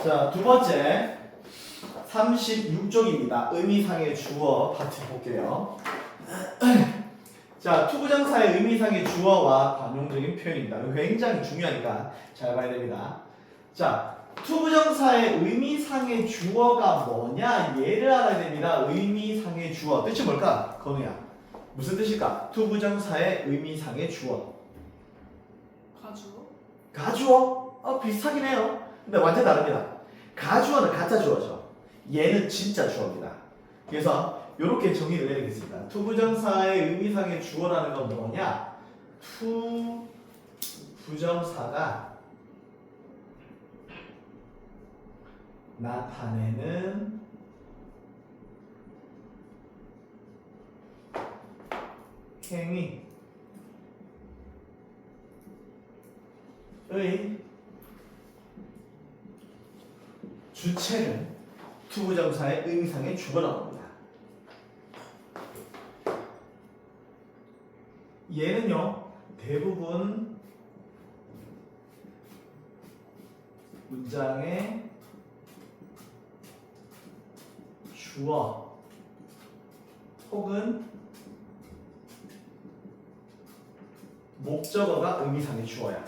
자, 두 번째 36쪽입니다. 의미상의 주어 파트 볼게요. 자, 투부정사의 의미상의 주어와 관용적인 표현입니다. 이거 굉장히 중요하니까 잘 봐야 됩니다. 자, 투부정사의 의미상의 주어가 뭐냐? 얘를 알아야 됩니다. 의미상의 주어. 뜻이 뭘까? 건우야. 무슨 뜻일까? 투부정사의 의미상의 주어. 가주어? 가주어? 비슷하긴 해요. 근데 완전 다릅니다. 가주어는 가짜 주어죠. 얘는 진짜 주어입니다. 그래서 이렇게 정의를 내리겠습니다. 투부정사의 의미상의 주어라는 건 뭐냐? 투부정사가 나타내는 행위의 주체를 투부정사의 의미상의 주어라고 합니다. 얘는요, 대부분 문장의 주어 혹은 목적어가 의미상의 주어야.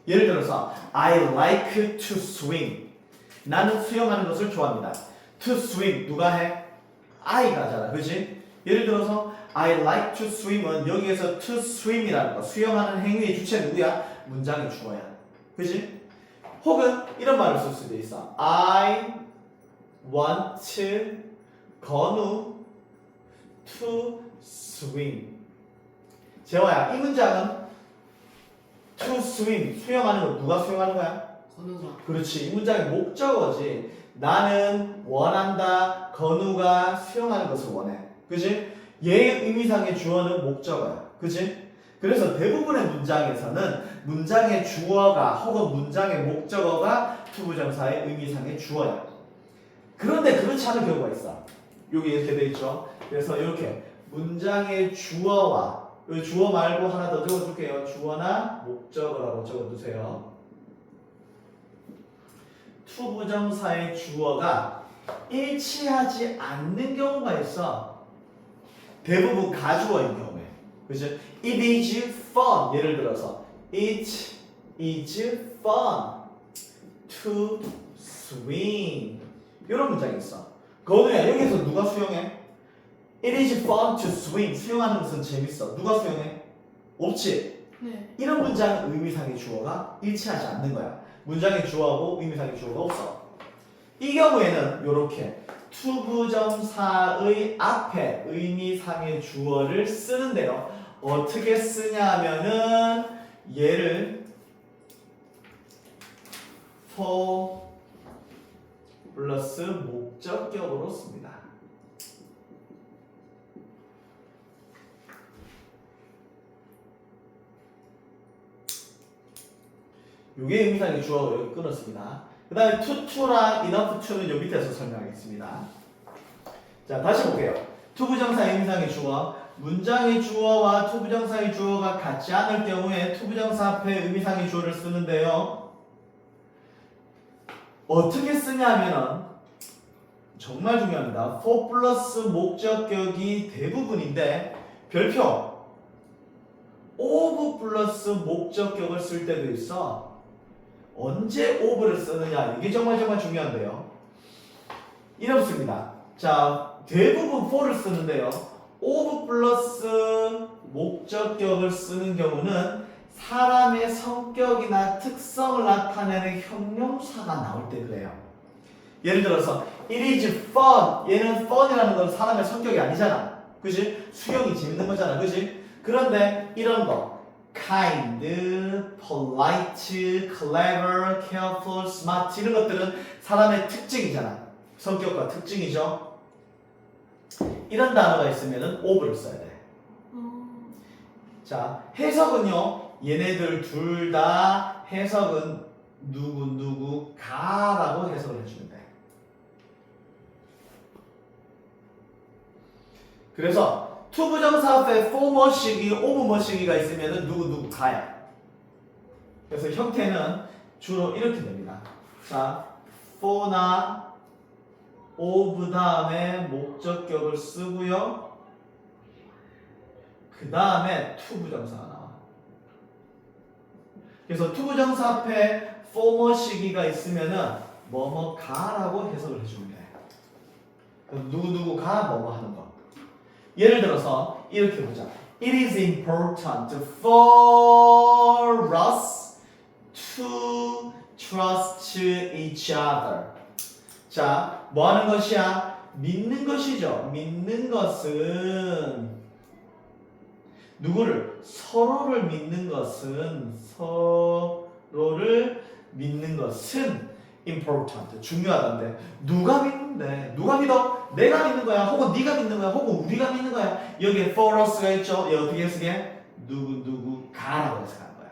예를 들어서 I like to swim. 나는 수영하는 것을 좋아합니다. To swim 누가 해? I가 하잖아, 그렇지? 예를 들어서 I like to swim은 여기에서 to swim이라는 거, 수영하는 행위의 주체 누구야? 문장의 주어야, 그렇지? 혹은 이런 말을 쓸 수도 있어. I want 건우 to swim. 재화야, 이 문장은 to swim, 수영하는 거 누가 수영하는 거야? 건우가. 그렇지. 이 문장의 목적어지. 나는 원한다. 건우가 수영하는 것을 원해. 그치? 얘의 의미상의 주어는 목적어야. 그치? 그래서 대부분의 문장에서는 문장의 주어가 혹은 문장의 목적어가 투부정사의 의미상의 주어야. 그런데 그렇지 않은 경우가 있어. 여기 이렇게 돼 있죠. 그래서 이렇게 문장의 주어와 주어 말고 하나 더 적어줄게요. 주어나 목적어라고 적어두세요. 투부정사의 주어가 일치하지 않는 경우가 있어. 대부분 가주어인 경우에. 그죠? It is fun. 예를 들어서 It is fun to swim. 이런 문장이 있어. 건우야, 여기서 누가 수영해? It is fun to swim. 수영하는 것은 재밌어. 누가 수영해? 없지? 네. 이런 문장은 의미상의 주어가 일치하지 않는 거야. 문장의 주어하고 의미상의 주어가 없어. 이 경우에는 이렇게 투부정사의 앞에 의미상의 주어를 쓰는데요. 어떻게 쓰냐 하면은 얘를 for 플러스 목적격으로 씁니다. 요게 의미상의 주어로 여기 끊었습니다. 그 다음에 to랑 enough to는 요 밑에서 설명하겠습니다. 자, 다시 볼게요. 투부정사의 의미상의 주어. 문장의 주어와 투부정사의 주어가 같지 않을 경우에 투부정사 앞에 의미상의 주어를 쓰는데요. 어떻게 쓰냐면은 정말 중요합니다. for 플러스 목적격이 대부분인데 별표 of 플러스 목적격을 쓸 때도 있어. 언제 of를 쓰느냐, 이게 정말 중요한데요. 이렇습니다. 자, 대부분 for를 쓰는데요. of 플러스 목적격을 쓰는 경우는 사람의 성격이나 특성을 나타내는 형용사가 나올 때 그래요. 예를 들어서 it is fun. 얘는 fun이라는 건 사람의 성격이 아니잖아. 그치? 수영이 재밌는 거잖아. 그치? 그런데 이런 거 kind, polite, clever, careful, smart 이런 것들은 사람의 특징이잖아. 성격과 특징이죠. 이런 단어가 있으면 of를 써야 돼. 자, 해석은요. 얘네들 둘 다 해석은 누구가라고 해석을 해주면 돼. 그래서 투부정사 앞에 for 뭐시기, of 뭐시기가 있으면 누구가야. 그래서 형태는 주로 이렇게 됩니다. 자, for나 of 다음에 목적격을 쓰고요. 그 다음에 to 부정사가 나와. 그래서 to 부정사 앞에 former 시기가 있으면은 뭐뭐가라고 해석을 해주면 돼. 그럼 누구누구가 뭐뭐 하는 거. 예를 들어서 이렇게 보자. It is important for us to trust each other. 자, 뭐 하는 것이야? 믿는 것이죠. 믿는 것은 누구를? 서로를 믿는 것은 important. 중요하던데. 누가 믿는데? 누가 믿어? 내가 믿는 거야? 혹은 네가 믿는 거야? 혹은 우리가 믿는 거야? 여기에 for us가 있죠? 얘 어떻게 쓰게? 누구가라고 해석하는 거야.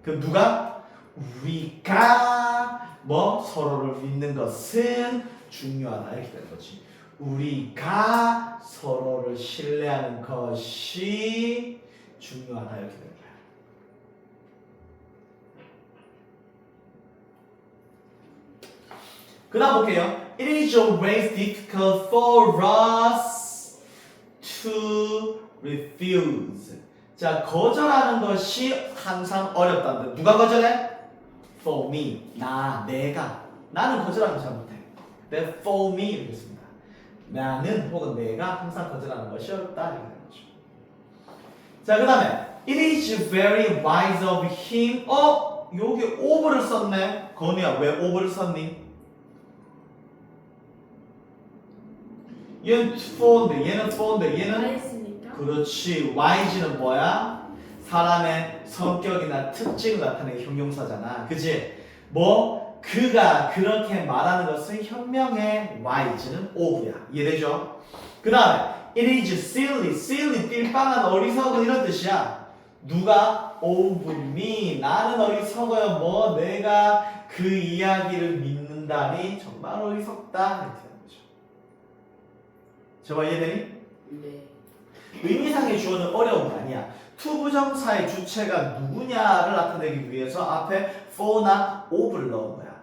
그 누가? 우리가 뭐 서로를 믿는 것은 중요하다 이렇게 되는 거지. 우리가 서로를 신뢰하는 것이 중요하다 이렇게 되는 거야. 그 다음 볼게요. It is always difficult for us to refuse. 자, 거절하는 것이 항상 어렵다는데 누가 거절해? For me. 내가. 나는 거절하는 거 잘 못해. 근데 for me 이렇게 씁니다. 나는 혹은 내가 항상 거절하는 것이 어렵다 이렇게 되는 거죠. 자, 그 다음에 It is very wise of him. 여기 of를 썼네. 건우야, 왜 of를 썼니? 얘는 for인데 얘는 있으니까. 그렇지. wise는 뭐야? 사람의 성격이나 특징을 나타내는 형용사잖아. 그치? 그가 그렇게 말하는 것은 현명해. wise는 of야. 이해되죠? 그 다음에 it is silly, 띨빵한 어리석은 이런 뜻이야. 누가? of me. 나는 어리석어요. 내가 그 이야기를 믿는다니 정말 어리석다. 이렇게 되는 거죠. 저봐 이해되니? 네. 의미상의 주어는 어려운 거 아니야. 투부정사의 주체가 누구냐를 나타내기 위해서 앞에 for나 of를 넣은 거야.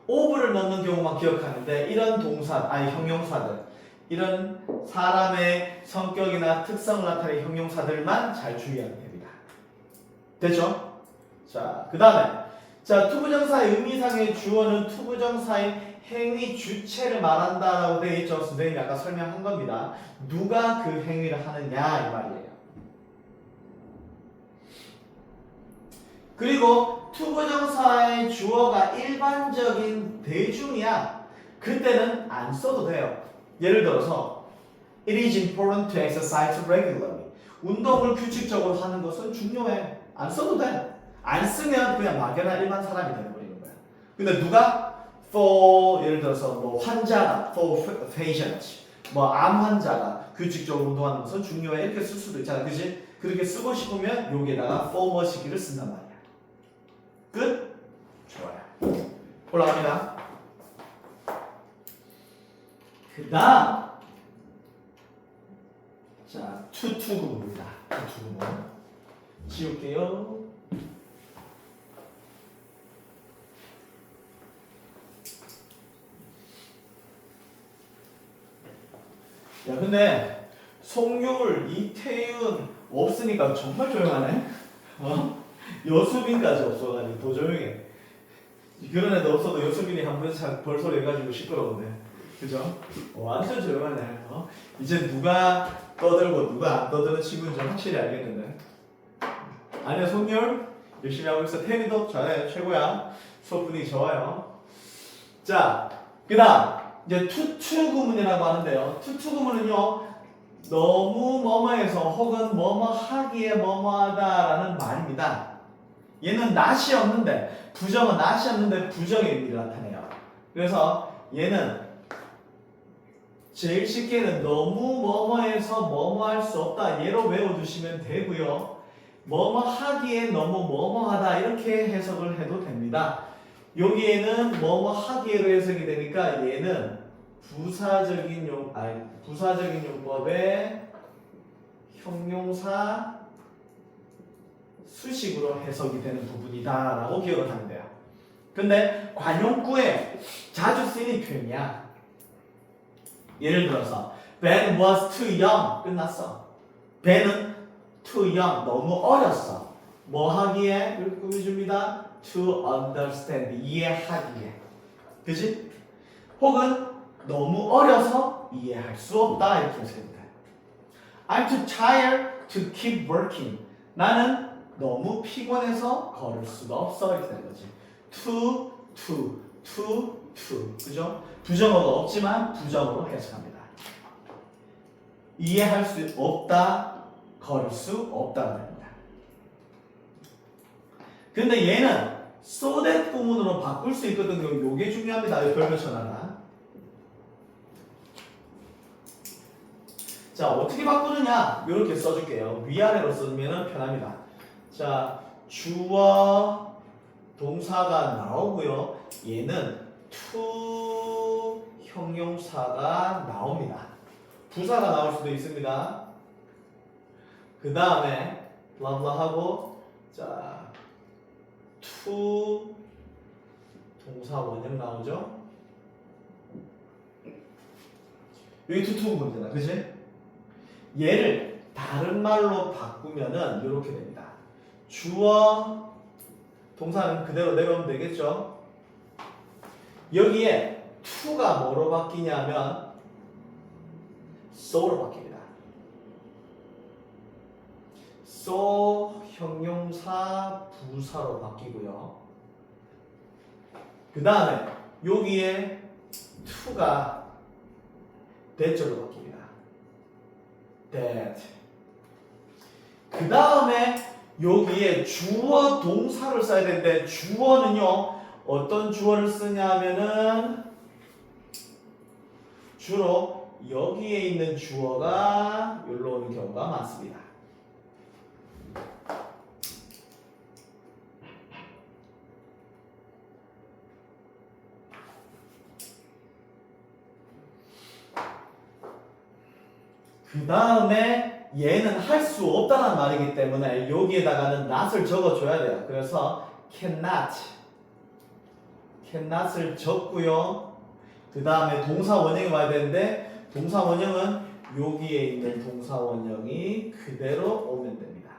of를 넣는 경우만 기억하는데 이런 형용사들, 이런 사람의 성격이나 특성을 나타내는 형용사들만 잘 주의하면 됩니다. 됐죠? 자, 그 다음에 투부정사의 의미상의 주어는 투부정사의 행위 주체를 말한다라고 되어 있죠. 선생님이 아까 설명한 겁니다. 누가 그 행위를 하느냐 이 말이에요. 그리고 투부정사의 주어가 일반적인 대중이야. 그때는 안 써도 돼요. 예를 들어서 It is important to exercise regularly. 운동을 규칙적으로 하는 것은 중요해. 안 써도 돼. 안 쓰면 그냥 막연한 일반 사람이 되어버리는 거야. 근데 누가? for 예를 들어서 환자가 for patient 암 환자가 규칙적으로 운동하는 것은 중요해 이렇게 쓸 수도 있잖아. 그지? 그렇게 쓰고 싶으면 여기에다가 former 시기를 쓴단 말이야. 끝? 좋아요. 올라갑니다. 그 다음 to 구문입니다. to 구문 지울게요. 야, 근데 송율, 이태윤 없으니까 정말 조용하네. 여수빈까지 없어가지고 더 조용해. 그런 애도 없어도 여수빈이 한 번씩 벌소리 해가지고 시끄러운데, 그죠? 완전 조용하네. 이제 누가 떠들고 누가 안 떠드는 친구인지 확실히 알겠는데. 아니야, 송율 열심히 하고 있어. 태민도 잘해, 최고야. 수업 분위기 좋아요. 자, 그다음. 이제 투투 구문이라고 하는데요. 투투 구문은요, 너무 뭐뭐해서 혹은 뭐뭐 하기에 뭐뭐하다라는 말입니다. 얘는 not이 없는데, 부정은 not이 없는데 부정의 의미를 나타내요. 그래서 얘는 제일 쉽게는 너무 뭐뭐해서 뭐뭐할 수 없다. 얘로 외워두시면 되고요. 뭐뭐 하기에 너무 뭐뭐하다 이렇게 해석을 해도 됩니다. 여기에는 뭐뭐 하기에로 해석이 되니까 얘는 부사적인 용법의 형용사 수식으로 해석이 되는 부분이다라고 기억을 하면 돼요. 근데 관용구에 자주 쓰이는 표현이야. 예를 들어서 Ben was too young. 끝났어. Ben은 too young. 너무 어렸어. 뭐 하기에? 이렇게 꾸며줍니다. To understand. 이해하기에. 그지? 혹은 너무 어려서 이해할 수 없다. 이렇게 해석해도 돼. I'm too tired to keep working. 나는 너무 피곤해서 걸을 수가 없어. 이렇게 되는 거지. to. 그죠? 부정어가 없지만 부정어로 해석합니다. 이해할 수 없다, 걸을 수 없다는 겁니다. 근데 얘는 so that 구문으로 바꿀 수 있거든요. 요게 중요합니다. 별표 쳐놔라. 자, 어떻게 바꾸느냐? 이렇게 써줄게요. 위아래로 쓰면 편합니다. 자, 주어 동사가 나오고요. 얘는 to 형용사가 나옵니다. 부사가 나올 수도 있습니다. 그 다음에 블라블라 하고 자 to 동사 원형 나오죠. 여기 to 문제다. 그치? 얘를 다른 말로 바꾸면은 이렇게 됩니다. 주어 동사는 그대로 내려오면 되겠죠. 여기에 to가 뭐로 바뀌냐면 so로 바뀝니다. so 형용사 부사로 바뀌고요. 그 다음에 여기에 to가 that절로 바뀝니다. that. 그 다음에 여기에 주어 동사를 써야 되는데 주어는요 어떤 주어를 쓰냐면은 주로 여기에 있는 주어가 여기로 오는 경우가 많습니다. 그 다음에 얘는 할 수 없다는 말이기 때문에 여기에다가는 not을 적어줘야 돼요. 그래서 cannot을 적고요. 그 다음에 동사 원형이 와야 되는데 동사 원형은 여기에 있는 동사 원형이 그대로 오면 됩니다.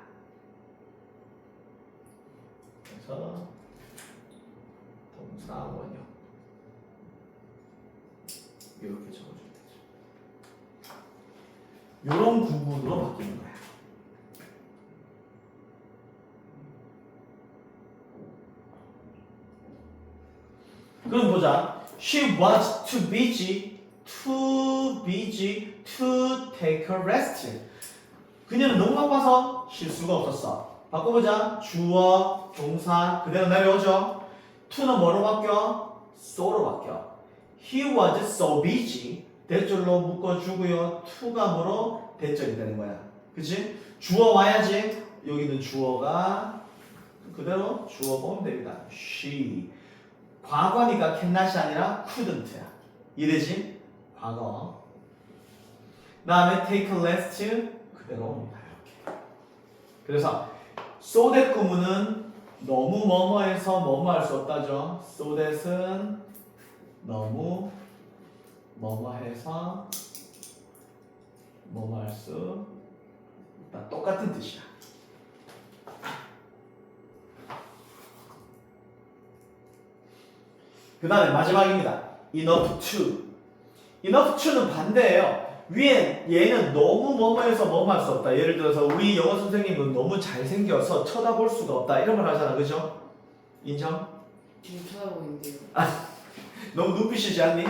그래서 동사 원형 이렇게 적어주면 되죠. 이런 구문으로 바뀌는 거예요. 그럼 보자. She was too busy to take a rest. 그녀는 너무 바빠서 쉴 수가 없었어. 바꿔보자. 주어, 동사 그대로 내려오죠. to는 뭐로 바뀌어? so로 바뀌어. He was so busy. 대절로 묶어주고요. to가 뭐로? 대절이 되는 거야. 그치? 주어 와야지. 여기는 주어가 그대로 주어 보면 됩니다. She. 과거니까 cannot이 아니라 couldn't야. 이해되지? 과거. 그 다음에 take a rest 그대로 옵니다. 이렇게. 그래서 so that 구문은 너무 뭐뭐해서 뭐뭐 할 수 없다죠. so that은 너무 뭐뭐해서 뭐뭐 할 수 없다. 똑같은 뜻이야. 그 다음에 마지막입니다. enough to. enough to는 반대예요. 위에 얘는 너무 뭐뭐해서 뭐뭐 할 수 없다. 예를 들어서 우리 영어 선생님은 너무 잘생겨서 쳐다볼 수가 없다. 이런 말 하잖아. 그죠? 인정? 지금 쳐다보고 있는데요. 너무 눈빛이지 않니?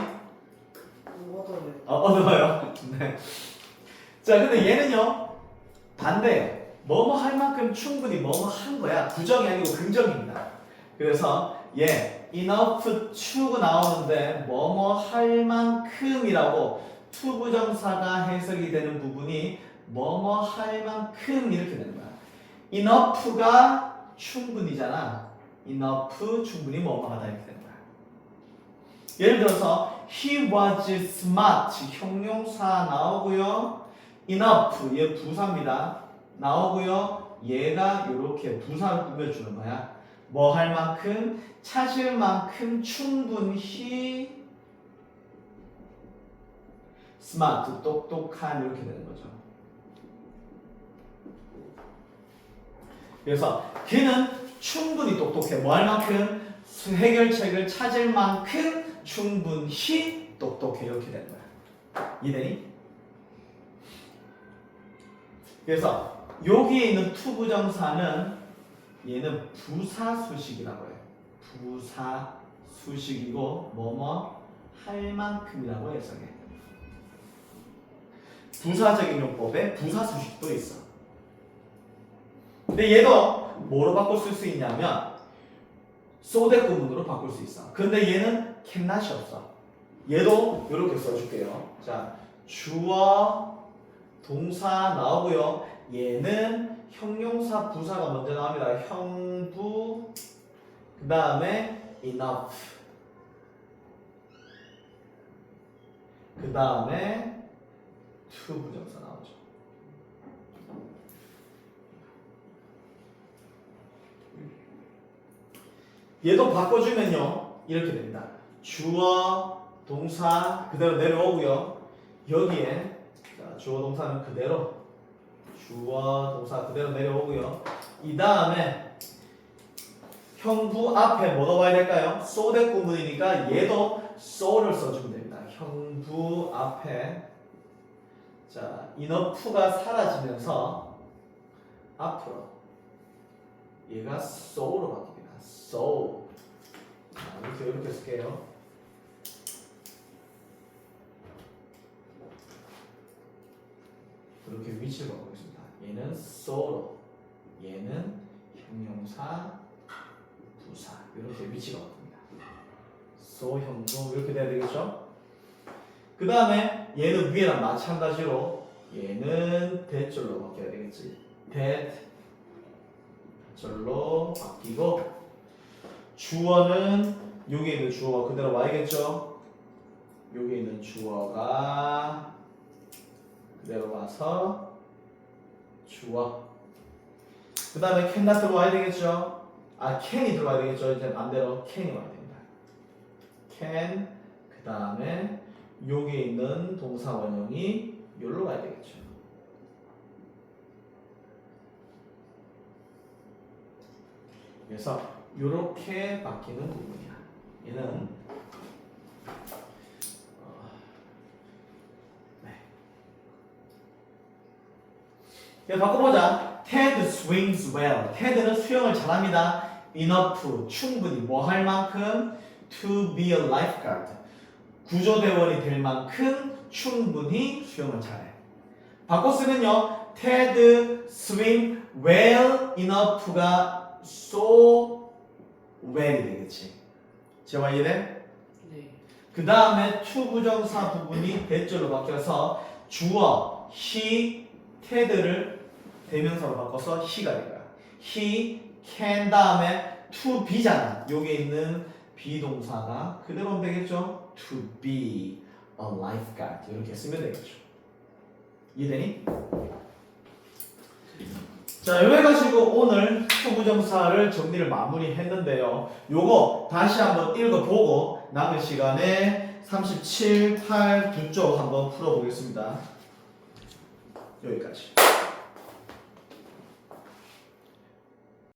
어두워요. 어려워요. 네. 자, 근데 얘는요. 반대예요. 뭐뭐 할 만큼 충분히 뭐뭐 한 거야. 부정이 아니고 긍정입니다. 그래서 얘 enough to가 나오는데 뭐뭐 할 만큼이라고 to 부정사가 해석이 되는 부분이 뭐뭐 할 만큼 이렇게 되는 거야. enough가 충분히잖아. enough 충분히 뭐뭐 하다 이렇게 되는 거야. 예를 들어서 he was smart 형용사 나오고요. enough 얘 부사입니다. 나오고요. 얘가 이렇게 부사를 꾸며주는 거야. 뭐 할 만큼 찾을 만큼 충분히 스마트 똑똑한 이렇게 되는 거죠. 그래서 그는 충분히 똑똑해. 뭐 할 만큼 해결책을 찾을 만큼 충분히 똑똑해 이렇게 되는 거야. 이해되니? 그래서 여기에 있는 to 부정사는 얘는 부사수식이라고 해요. 부사수식이고 뭐뭐 할 만큼이라고 해석해. 부사적인 용법에 부사수식도 있어. 근데 얘도 뭐로 바꿔 쓸 수 있냐면 so-that 구문으로 바꿀 수 있어. 근데 얘는 cannot이 없어. 얘도 이렇게 써줄게요. 자, 주어, 동사 나오고요. 얘는 형용사, 부사가 먼저 나옵니다. 형부, 그 다음에 enough, 그 다음에 to 부정사 나오죠. 얘도 바꿔주면요 이렇게 됩니다. 주어, 동사 그대로 내려오고요. 여기에 자, 주어, 동사는 그대로 주어, 동사 그대로 내려오고요. 이 다음에 형부 앞에 뭐 넣어야 될까요? so-that 구문이니까 얘도 so를 써주면 됩니다. 형부 앞에 자 enough가 사라지면서 앞으로 얘가 so로 바뀝니다. so 이렇게 쓸게요. 이렇게 위치를 바꾸겠습니다. 얘는 so로, 얘는 형용사, 부사 이렇게 위치가 바뀝니다. so 형용 이렇게 돼야 되겠죠? 그 다음에 얘는 위에랑 마찬가지로 얘는 대절로 바뀌어야 되겠지. 대절로 바뀌고 주어는 여기에 있는 주어가 그대로 와야겠죠? 여기에 있는 주어가 그대로 와서 주어. 그 다음에 can not 들어와야 되겠죠? can이 들어와야 되겠죠? 이제 반대로 can이 와야 됩니다. can 그 다음에 여기에 있는 동사 원형이 여기로 가야 되겠죠. 그래서 이렇게 바뀌는 부분이야. 얘는 네. 바꿔보자. Ted swims well. Ted는 수영을 잘합니다. Enough 충분히 뭐 할 만큼 to be a lifeguard. 구조대원이 될 만큼 충분히 수영을 잘해. 바꿔 쓰면요. Ted swim well enough가 so well이 되겠지. 제가 이해돼? 네. 그 다음에 to 부정사 부분이 대절로 바뀌어서 주어 he Ted를 대명사로 바꿔서 he가 될 거야. he can 다음에 to be잖아. 여기에 있는 비동사가 그대로 하면 되겠죠? To be a lifeguard 이렇게 쓰면 되겠죠. 이해되니? 자, 이래 가지고 오늘 투부정사를 정리를 마무리했는데요. 요거 다시 한번 읽어보고 남은 시간에 37, 8 두 쪽 한번 풀어보겠습니다. 여기까지.